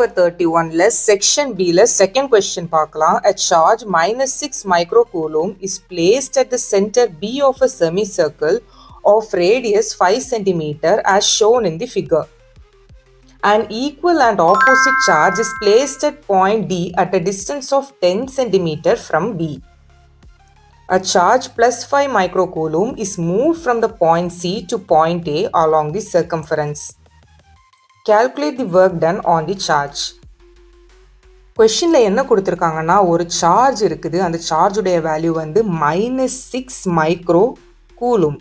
number 31 section B second question பார்க்கலாம். A charge minus 6 microcoulomb is placed at the center B of a semicircle of radius 5 cm as shown in the figure. An equal and opposite charge is placed at point D at a distance of 10 cm from B. A charge plus 5 microcoulomb is moved from the point C to point A along the circumference. Calculate the work done on the charge. கொஸ்டினில் என்ன கொடுத்துருக்காங்கன்னா, ஒரு charge இருக்குது, அந்த சார்ஜுடைய value வந்து -6 micro coulomb.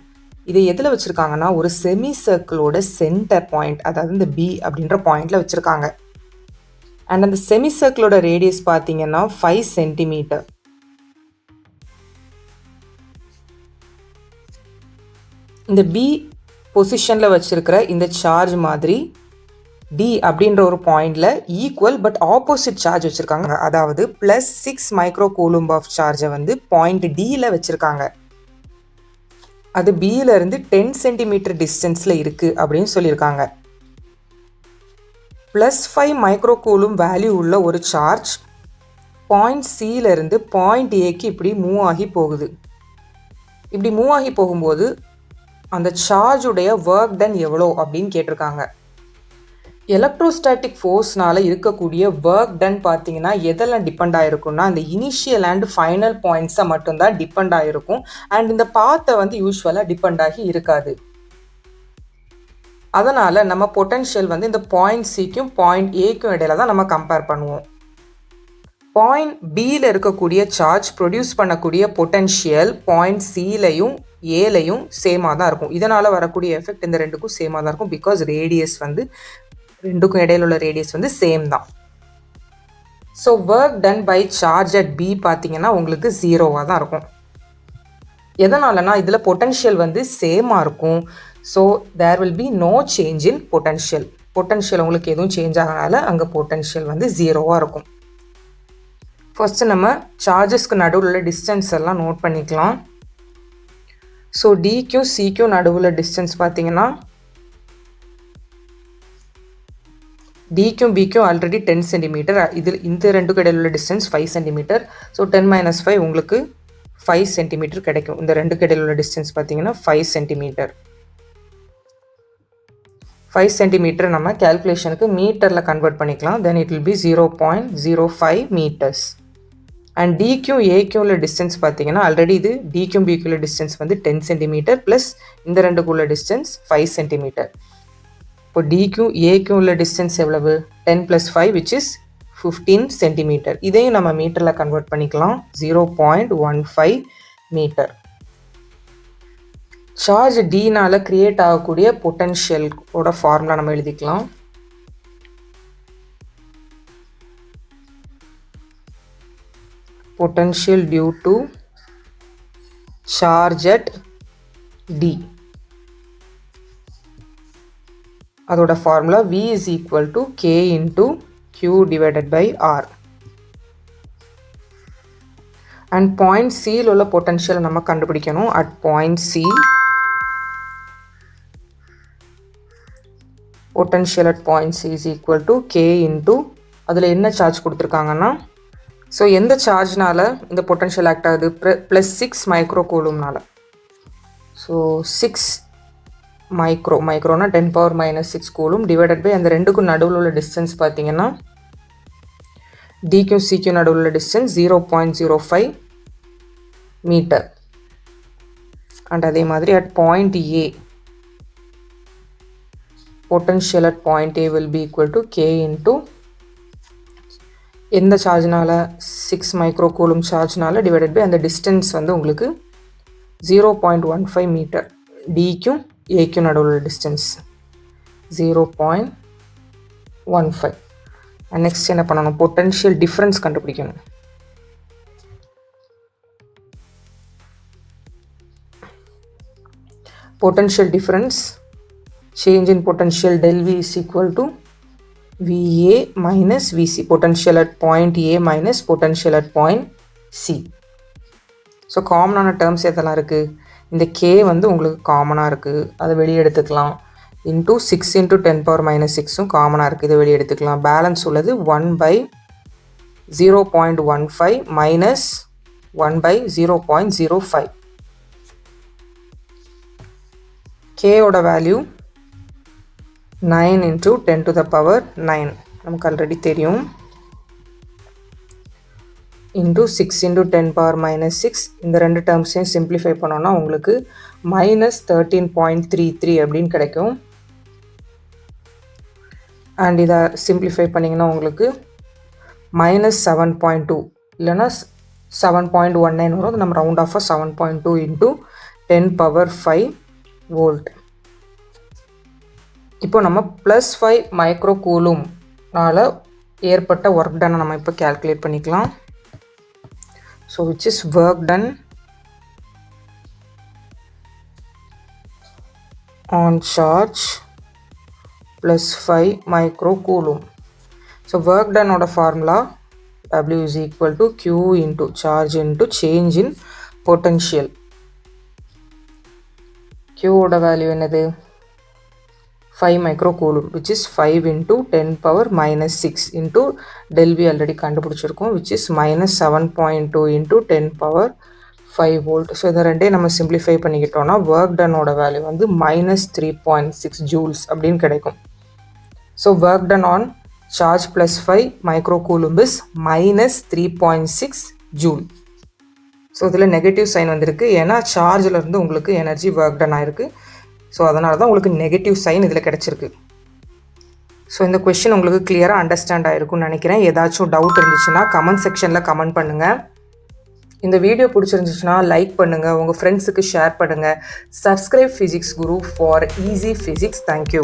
இதை எதில் வச்சுருக்காங்கன்னா, ஒரு செமி சர்க்கிளோட சென்டர் பாயிண்ட், அதாவது இந்த பி அப்படின்ற பாயிண்டில் வச்சுருக்காங்க. அண்ட் அந்த செமி சர்க்கிளோட ரேடியஸ் பார்த்தீங்கன்னா 5 சென்டிமீட்டர். இந்த பி பொசிஷனில் வச்சுருக்கிற இந்த சார்ஜ் மாதிரி D அப்படின்ற ஒரு பாயிண்டில் ஈக்குவல் பட் ஆப்போசிட் சார்ஜ் வச்சுருக்காங்க. அதாவது +6 மைக்ரோ கூலும் ஆஃப் சார்ஜை வந்து பாயிண்ட் Dயில் வச்சுருக்காங்க. அது Bயிலேருந்து 10 சென்டிமீட்டர் டிஸ்டன்ஸில் இருக்குது அப்படின்னு சொல்லியிருக்காங்க. +5 மைக்ரோ கூலும் வேல்யூ உள்ள ஒரு சார்ஜ் பாயிண்ட் Cயிலேருந்து பாயிண்ட் Aக்கு இப்படி மூவ் ஆகி போகுது. இப்படி மூவ் ஆகி போகும்போது அந்த சார்ஜுடைய ஒர்க் டன் எவ்வளோ அப்படின்னு கேட்டிருக்காங்க. எலக்ட்ரோஸ்டாட்டிக் ஃபோர்ஸ்னால் இருக்கக்கூடிய ஒர்க் டன் பார்த்தீங்கன்னா எதெல்லாம் டிபெண்ட் ஆகிருக்கும்னா, அந்த இனிஷியல் அண்ட் ஃபைனல் பாயிண்ட்ஸை மட்டும்தான் டிபெண்ட் ஆகிருக்கும். அண்ட் இந்த பாத்தை வந்து யூஸ்வலாக டிபெண்ட் ஆகி இருக்காது. அதனால் நம்ம பொட்டன்ஷியல் வந்து இந்த பாயிண்ட் சிக்கும் பாயிண்ட் ஏக்கும் இடையில தான் நம்ம கம்பேர் பண்ணுவோம். பாயிண்ட் பியில் இருக்கக்கூடிய சார்ஜ் ப்ரொடியூஸ் பண்ணக்கூடிய பொட்டன்ஷியல் பாயிண்ட் சிலையும் ஏலையும் சேமாக தான் இருக்கும். இதனால் வரக்கூடிய எஃபெக்ட் இந்த ரெண்டுக்கும் சேமாக தான் இருக்கும். பிகாஸ் ரேடியஸ் வந்து ரெண்டுக்கும் இடையில உள்ள ரேடியஸ் வந்து சேம் தான். So work done by charge at B பார்த்தீங்கன்னா உங்களுக்கு 0வாக தான் இருக்கும். எதனாலனா இதில் பொட்டன்ஷியல் வந்து சேமாக இருக்கும். So there will be no change in potential. Potential உங்களுக்கு எதுவும் சேஞ்ச் ஆகனால அங்கே பொட்டன்ஷியல் வந்து 0வாக இருக்கும். ஃபர்ஸ்ட்டு நம்ம சார்ஜஸ்க்கு நடுவில் உள்ள டிஸ்டன்ஸ் எல்லாம் நோட் பண்ணிக்கலாம். ஸோ டிக்கும் சிக்கும் நடுவில் டிஸ்டன்ஸ் பார்த்தீங்கன்னா டிக்கும் பிக்கும் ஆல்ரெடி 10 சென்டிமீட்டர். இதில் இந்த ரெண்டுக்கு இடையில உள்ள டிஸ்டன்ஸ் 5 சென்டிமீட்டர். ஸோ 10 - 5 உங்களுக்கு 5 சென்டிமீட்டர் கிடைக்கும். இந்த ரெண்டுக்கு இடையில உள்ள டிஸ்டன்ஸ் பார்த்தீங்கன்னா 5 சென்டிமீட்டர். 5 சென்டிமீட்டர் நம்ம கேல்குலேஷனுக்கு மீட்டரில் கன்வெர்ட் பண்ணிக்கலாம். Then it will be 0.05 metres. And டிக்கும் ஏக்கும் உள்ள டிஸ்டன்ஸ் பார்த்தீங்கன்னா ஆல்ரெடி இது டிக்கும் பிக்கும் உள்ள டிஸ்டன்ஸ் வந்து 10 சென்டிமீட்டர் ப்ளஸ் இந்த ரெண்டுக்குள்ள டிஸ்டன்ஸ் 5 சென்டிமீட்டர். இப்போ டிக்கும் ஏக்கும் உள்ள டிஸ்டன்ஸ் எவ்வளவு? 10 + 5 which is 15 சென்டிமீட்டர். இதையும் நம்ம மீட்டரில் கன்வெர்ட் பண்ணிக்கலாம். 0.15 மீட்டர். சார்ஜ் டினால் கிரியேட் ஆகக்கூடிய பொட்டன்ஷியலோட ஃபார்முலா நம்ம எழுதிக்கலாம். Potential due to charge at D. அதோட formula V is equal to K into Q divided by R. And point Cயில் உள்ள பொட்டன்ஷியல் நம்ம கண்டுபிடிக்கணும். At point C, potential at point C is equal to K into அதில் என்ன charge கொடுத்துருக்காங்கன்னா, so எந்த சார்ஜ்னால் இந்த potential act ஆகுது? +6 மைக்ரோ கூலும்னால. ஸோ 6 மைக்ரோனா 10⁻⁻6 கூலும் டிவைடட் பை அந்த ரெண்டுக்கும் நடுவில் உள்ள டிஸ்டன்ஸ் பார்த்தீங்கன்னா டிக்கும் சிக்கும் நடுவில் உள்ள டிஸ்டன்ஸ் 0.05 மீட்டர். அண்ட் அதே மாதிரி at point A potential at point A will be equal to K into எந்த சார்ஜ்னால் 6 மைக்ரோ கூலும் சார்ஜ்னால் டிவைடட் பை அந்த டிஸ்டன்ஸ் வந்து உங்களுக்கு 0.15 மீட்டர். டிக்கும் ஏக்கும் நடுவில் டிஸ்டன்ஸ் 0.15. அண்ட் நெக்ஸ்ட் என்ன பண்ணணும்? பொட்டன்ஷியல் டிஃப்ரென்ஸ் கண்டுபிடிக்கணும். Potential difference change in potential del V is equal to VA minus VC. Potential at point A minus potential at point C. So காமனான terms எதெல்லாம் இருக்குது? இந்த K வந்து உங்களுக்கு காமனாக இருக்குது, அதை வெளியே எடுத்துக்கலாம். இன்ட்டு 6 இன்ட்டு 10 பவர் மைனஸ் 6ம் காமனாக இருக்குது, இதை வெளியே எடுத்துக்கலாம். பேலன்ஸ் உள்ளது 1/0.15 மைனஸ் 1/0.05. கேயோட value 9 into 10 to the power 9 நமக்கு ஆல்ரெடி தெரியும். இன்ட்டு 6 இன்ட்டு 10 பவர் மைனஸ் 6, இந்த ரெண்டு டேர்ம்ஸையும் சிம்பிளிஃபை பண்ணோன்னா உங்களுக்கு -13.33 அப்படின்னு கிடைக்கும். அண்ட் இதை சிம்பிளிஃபை பண்ணிங்கன்னா உங்களுக்கு -7.2 இல்லைனா 7.19 வரும். அது நம்ம ரவுண்ட் ஆஃபாக 7.2 இன்ட்டு 10 பவர் 5 வோல்ட். இப்போ நம்ம +5 மைக்ரோ கூலும்னால் ஏற்பட்ட ஒர்க் டனை நம்ம இப்போ கேல்குலேட் பண்ணிக்கலாம். So which is work done on charge +5 micro coulomb. So work டனோட formula W is equal to Q into charge into change in potential. Q ஓட value என்னது? 5 micro coulomb, which is 5 into 10 power minus 6 into del V already கண்டுபிடிச்சிருக்கோம், which is -7.2 into 10 power 5 volt. So இதை ரெண்டே நம்ம simplify பண்ணிக்கிட்டோன்னா work டனோட value வந்து -3.6 joules அப்படின்னு கிடைக்கும். So work done on charge +5 micro coulomb is -3.6 joule. So இதில் negative sign வந்திருக்கு, ஏன்னா சார்ஜிலேருந்து உங்களுக்கு எனர்ஜி ஒர்க் டன் ஆயிருக்கு. ஸோ அதனால தான் உங்களுக்கு நெகட்டிவ் சைன் இதில் கிடச்சிருக்கு. ஸோ இந்த கொஷின் உங்களுக்கு கிளியராக அண்டர்ஸ்டாண்ட் ஆகிருக்கும்னு நினைக்கிறேன். ஏதாச்சும் டவுட் இருந்துச்சுன்னா கமெண்ட் செக்ஷனில் கமெண்ட் பண்ணுங்கள். இந்த வீடியோ பிடிச்சிருந்துச்சுன்னா லைக் பண்ணுங்கள், உங்கள் ஃப்ரெண்ட்ஸுக்கு ஷேர் பண்ணுங்கள். Subscribe physics Guru for easy physics. Thank you.